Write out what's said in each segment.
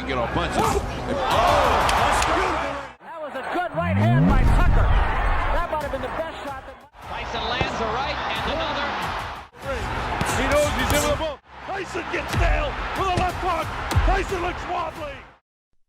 get on punches. That was a good right hand by Tucker. That might have been the best shot. Tyson lands a right and another. He knows he's in with the ball. Tyson gets nailed with a left hook. Tyson looks wobbly.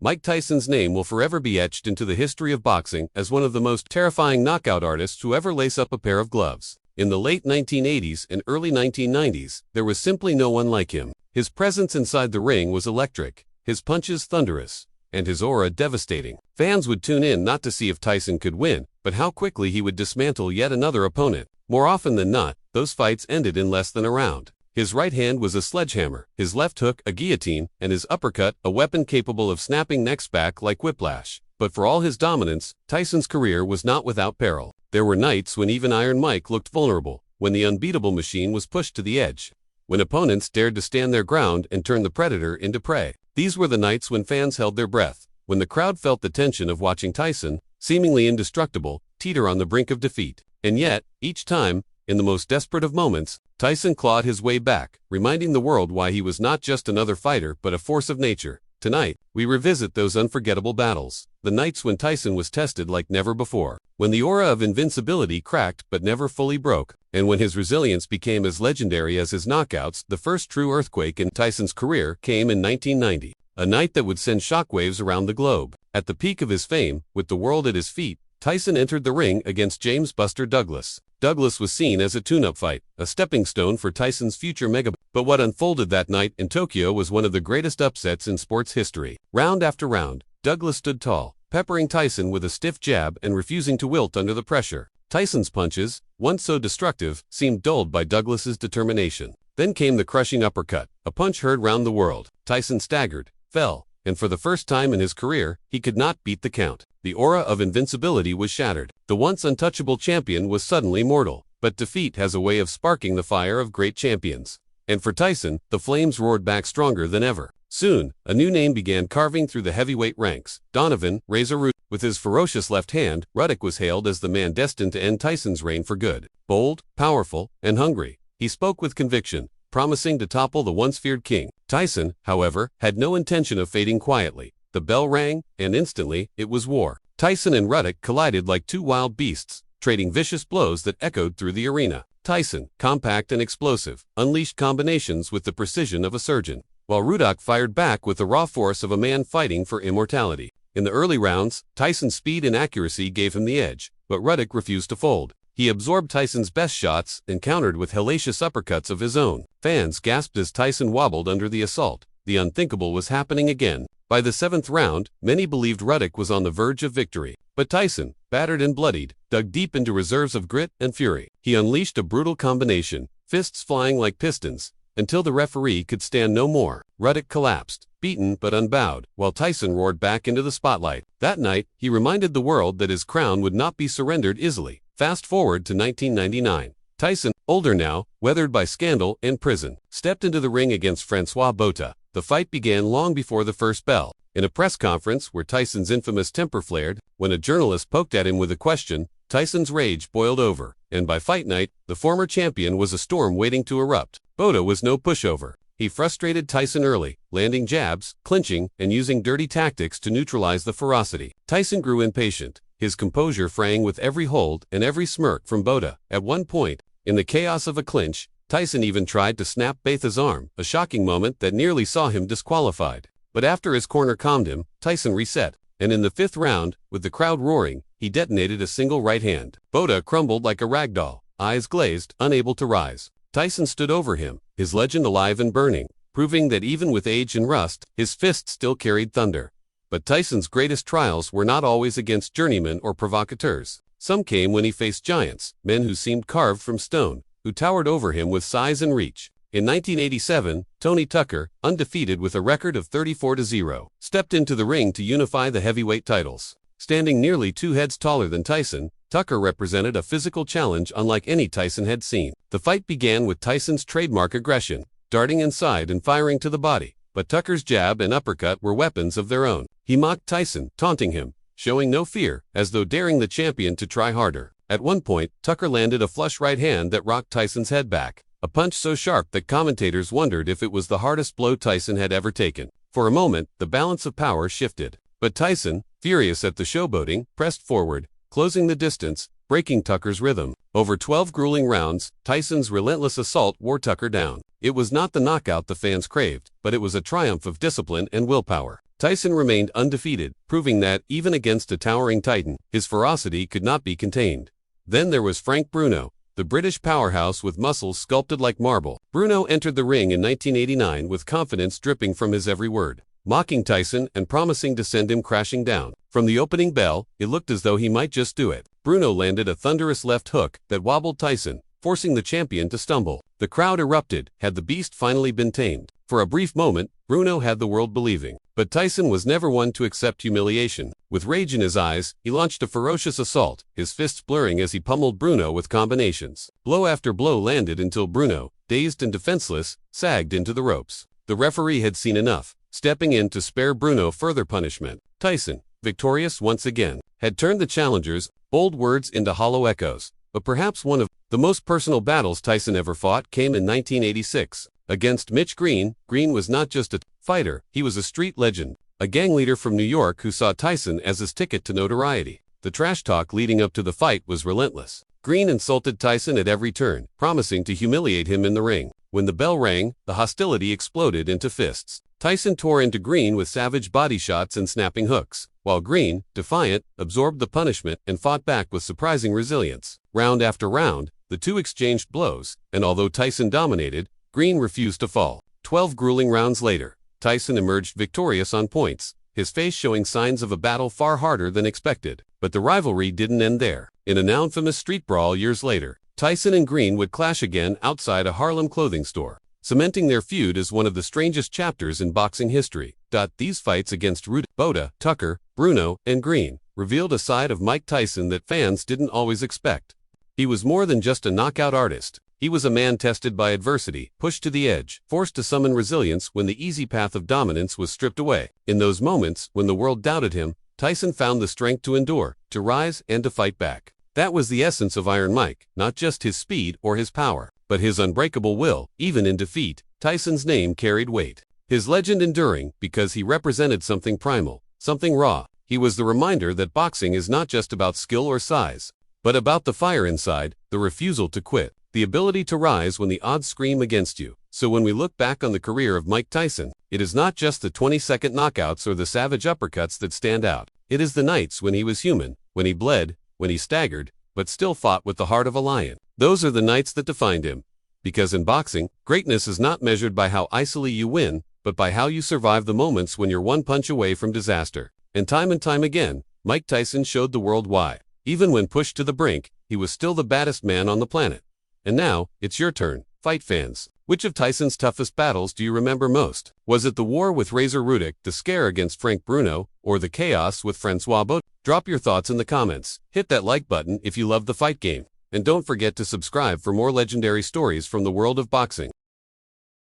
Mike Tyson's name will forever be etched into the history of boxing as one of the most terrifying knockout artists to ever lace up a pair of gloves. In the late 1980s and early 1990s, there was simply no one like him. His presence inside the ring was electric, his punches thunderous, and his aura devastating. Fans would tune in not to see if Tyson could win, but how quickly he would dismantle yet another opponent. More often than not, those fights ended in less than a round. His right hand was a sledgehammer, his left hook a guillotine, and his uppercut a weapon capable of snapping necks back like whiplash. But for all his dominance, Tyson's career was not without peril. There were nights when even Iron Mike looked vulnerable, when the unbeatable machine was pushed to the edge, when opponents dared to stand their ground and turn the predator into prey. These were the nights when fans held their breath, when the crowd felt the tension of watching Tyson, seemingly indestructible, teeter on the brink of defeat. And yet, each time, in the most desperate of moments, Tyson clawed his way back, reminding the world why he was not just another fighter but a force of nature. Tonight, we revisit those unforgettable battles, the nights when Tyson was tested like never before, when the aura of invincibility cracked but never fully broke, and when his resilience became as legendary as his knockouts. The first true earthquake in Tyson's career came in 1990, a night that would send shockwaves around the globe. At the peak of his fame, with the world at his feet, Tyson entered the ring against James "Buster" Douglas. Douglas was seen as a tune-up fight, a stepping stone for Tyson's future mega. But what unfolded that night in Tokyo was one of the greatest upsets in sports history. Round after round, Douglas stood tall, peppering Tyson with a stiff jab and refusing to wilt under the pressure. Tyson's punches, once so destructive, seemed dulled by Douglas's determination. Then came the crushing uppercut, a punch heard round the world. Tyson staggered, fell, and for the first time in his career, he could not beat the count. The aura of invincibility was shattered. The once untouchable champion was suddenly mortal. But defeat has a way of sparking the fire of great champions. And for Tyson, the flames roared back stronger than ever. Soon, a new name began carving through the heavyweight ranks. Donovan "Razor" Ruddock. With his ferocious left hand, Ruddock was hailed as the man destined to end Tyson's reign for good. Bold, powerful, and hungry, he spoke with conviction, promising to topple the once feared king. Tyson, however, had no intention of fading quietly. The bell rang, and instantly, it was war. Tyson and Ruddock collided like two wild beasts, trading vicious blows that echoed through the arena. Tyson, compact and explosive, unleashed combinations with the precision of a surgeon, while Ruddock fired back with the raw force of a man fighting for immortality. In the early rounds, Tyson's speed and accuracy gave him the edge, but Ruddock refused to fold. He absorbed Tyson's best shots and countered with hellacious uppercuts of his own. Fans gasped as Tyson wobbled under the assault. The unthinkable was happening again. By the seventh round, many believed Ruddock was on the verge of victory. But Tyson, battered and bloodied, dug deep into reserves of grit and fury. He unleashed a brutal combination, fists flying like pistons, until the referee could stand no more. Ruddock collapsed, beaten but unbowed, while Tyson roared back into the spotlight. That night, he reminded the world that his crown would not be surrendered easily. Fast forward to 1999. Tyson, older now, weathered by scandal and prison, stepped into the ring against Francois Botha. The fight began long before the first bell. In a press conference where Tyson's infamous temper flared, when a journalist poked at him with a question, Tyson's rage boiled over, and by fight night, the former champion was a storm waiting to erupt. Botha was no pushover. He frustrated Tyson early, landing jabs, clinching, and using dirty tactics to neutralize the ferocity. Tyson grew impatient, his composure fraying with every hold and every smirk from Botha. At one point, in the chaos of a clinch, Tyson even tried to snap Botha's arm, a shocking moment that nearly saw him disqualified. But after his corner calmed him, Tyson reset, and in the fifth round, with the crowd roaring, he detonated a single right hand. Botha crumbled like a rag doll, eyes glazed, unable to rise. Tyson stood over him, his legend alive and burning, proving that even with age and rust, his fists still carried thunder. But Tyson's greatest trials were not always against journeymen or provocateurs. Some came when he faced giants, men who seemed carved from stone, who towered over him with size and reach. In 1987, Tony Tucker, undefeated with a record of 34-0, stepped into the ring to unify the heavyweight titles. Standing nearly 2 heads taller than Tyson, Tucker represented a physical challenge unlike any Tyson had seen. The fight began with Tyson's trademark aggression, darting inside and firing to the body, but Tucker's jab and uppercut were weapons of their own. He mocked Tyson, taunting him, showing no fear, as though daring the champion to try harder. At one point, Tucker landed a flush right hand that rocked Tyson's head back, a punch so sharp that commentators wondered if it was the hardest blow Tyson had ever taken. For a moment, the balance of power shifted. But Tyson, furious at the showboating, pressed forward, closing the distance, breaking Tucker's rhythm. Over 12 grueling rounds, Tyson's relentless assault wore Tucker down. It was not the knockout the fans craved, but it was a triumph of discipline and willpower. Tyson remained undefeated, proving that, even against a towering titan, his ferocity could not be contained. Then there was Frank Bruno, the British powerhouse with muscles sculpted like marble. Bruno entered the ring in 1989 with confidence dripping from his every word, mocking Tyson and promising to send him crashing down. From the opening bell, it looked as though he might just do it. Bruno landed a thunderous left hook that wobbled Tyson, forcing the champion to stumble. The crowd erupted. Had the beast finally been tamed? For a brief moment, Bruno had the world believing. But Tyson was never one to accept humiliation. With rage in his eyes, he launched a ferocious assault, his fists blurring as he pummeled Bruno with combinations. Blow after blow landed until Bruno, dazed and defenseless, sagged into the ropes. The referee had seen enough, stepping in to spare Bruno further punishment. Tyson, victorious once again, had turned the challengers' bold words into hollow echoes. But perhaps one of the most personal battles Tyson ever fought came in 1986. Against Mitch Green. Green was not just a fighter, he was a street legend, a gang leader from New York who saw Tyson as his ticket to notoriety. The trash talk leading up to the fight was relentless. Green insulted Tyson at every turn, promising to humiliate him in the ring. When the bell rang, the hostility exploded into fists. Tyson tore into Green with savage body shots and snapping hooks, while Green, defiant, absorbed the punishment and fought back with surprising resilience. Round after round, the two exchanged blows, and although Tyson dominated, Green refused to fall. 12 grueling rounds later, Tyson emerged victorious on points, his face showing signs of a battle far harder than expected. But the rivalry didn't end there. In an infamous street brawl years later, Tyson and Green would clash again outside a Harlem clothing store, cementing their feud as one of the strangest chapters in boxing history. These fights against Ruddock, Botha, Tucker, Bruno, and Green revealed a side of Mike Tyson that fans didn't always expect. He was more than just a knockout artist. He was a man tested by adversity, pushed to the edge, forced to summon resilience when the easy path of dominance was stripped away. In those moments, when the world doubted him, Tyson found the strength to endure, to rise, and to fight back. That was the essence of Iron Mike, not just his speed or his power, but his unbreakable will. Even in defeat, Tyson's name carried weight. His legend enduring because he represented something primal, something raw. He was the reminder that boxing is not just about skill or size, but about the fire inside, the refusal to quit, the ability to rise when the odds scream against you. So when we look back on the career of Mike Tyson, it is not just the 20-second knockouts or the savage uppercuts that stand out. It is the nights when he was human, when he bled, when he staggered, but still fought with the heart of a lion. Those are the nights that defined him. Because in boxing, greatness is not measured by how easily you win, but by how you survive the moments when you're one punch away from disaster. And time again, Mike Tyson showed the world why. Even when pushed to the brink, he was still the baddest man on the planet. And now, it's your turn, fight fans. Which of Tyson's toughest battles do you remember most? Was it the war with Razor Ruddock, the scare against Frank Bruno, or the chaos with Francois Botha? Drop your thoughts in the comments. Hit that like button if you love the fight game. And don't forget to subscribe for more legendary stories from the world of boxing.